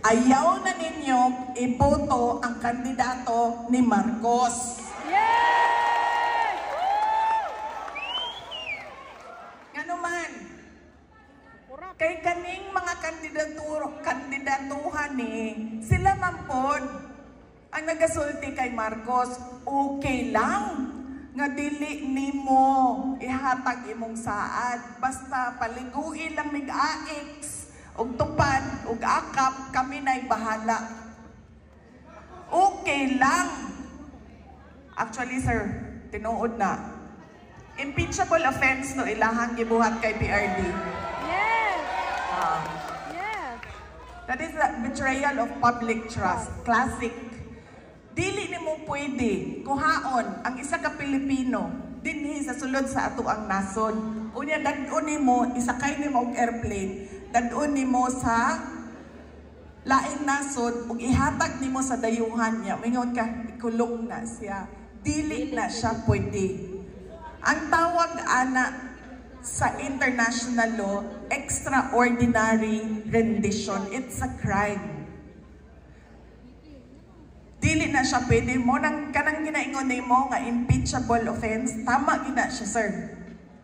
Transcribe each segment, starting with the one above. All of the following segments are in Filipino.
Ayaw na ninyo iboto ang kandidato ni Marcos. Yes! Ngano man, kay kaning mga kandidatuhan sila man pod ang nagasulti kay Marcos, okay lang nga dili nimo ihatag imong saad, basta paliguin lang mig-aix og tupad og akap, kami na'y bahala. Okay lang. Actually sir, tinuod na. Impeachable offense no ilahang gibuhat kay PRD. Yes! Yes! That is the betrayal of public trust. Classic. Dili nimo pwede kuhaon ang isa ka Pilipino dinhi sa sulod sa ato ang nasod. Unya dad-on nimo, isakay nimo og airplane, dad-on nimo sa laing nasod ug ihatag nimo sa dayuhan niya. Mingon ka, ikulong na siya. Dili na siya pwede. Ang tawag ana sa international law, extraordinary rendition. It's a crime. Dili na siya pwede mo nang kanang ginaingon nimo nga impeachable offense. Tama gina siya, sir.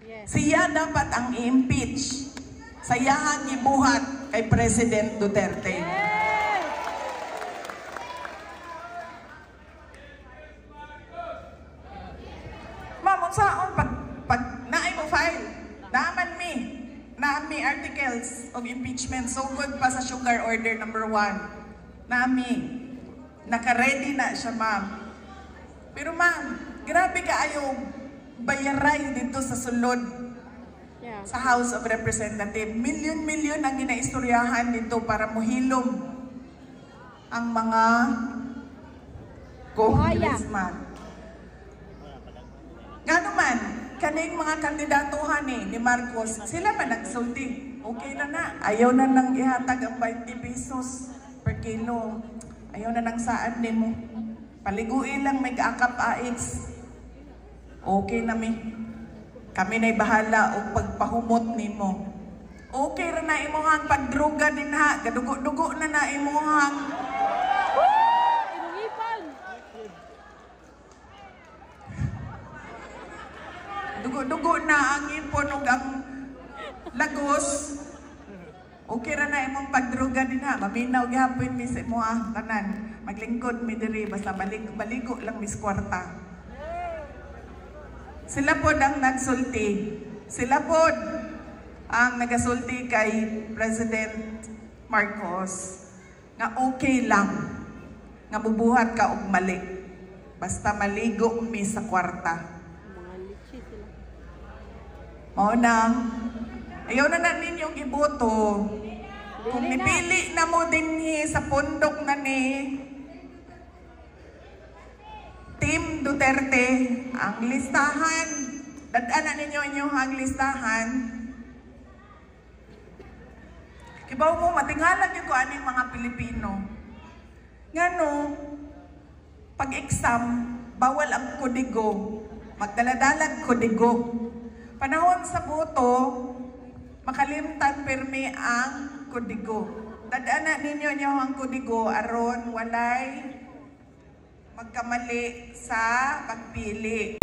Yes. Siya dapat ang i-impeach. Sayahang gibuhat kay President Duterte. Yes! Ma'am, unsaon pag naay mo file, naami articles of impeachment, so good pa sa sugar order number 1. Naami. Naka-ready na siya, ma'am. Pero ma'am, grabe kaayo bayaray dito sa sulod sa House of Representatives. Milyon-milyon ang ginaistoryahan dito para muhilom ang mga congressman. Ngano man, kaning mga kandidatuhan ni Marcos, sila man nagsulti. Okay na. Ayaw na nang ihatag ang 20 pesos per kilo. Ayaw na nang saan nimo. Paliguin lang may akap-aix. Okay na mi. Kami na'y bahala o pagpahumot nimo. Okay ra na imuhang pagdruga din ha. Gadugo-dugo na imuhang. Inuipan! Dugo-dugo na ang ipon ug ang lagos. Okay ra na imong pagdruga din ha. Maminaw gyapon mi sa imo tanan. Maglingkod mi diri basta baligo lang mis kwarta. Sila pod ang nagsulti. Sila pod ang nagasulti kay President Marcos nga okay lang nga bubuhat ka og mali. Basta maligo mi sa kwarta. Mao nang ayaw na ninyong iboto. Kung nipili na mo dinhi sa pundok na ni Team Duterte, ang listahan, dadaanan ninyo inyong listahan. Kibaw mo, matinghalan yun ko aning mga Pilipino. Ngano, pag-exam, bawal ang kodigo. Magdaladalag kodigo. Panahon sa boto, makalimtan pirmi ang kodigo. Dadaanan ninyo ang kodigo aron walay magkamali sa pagpili.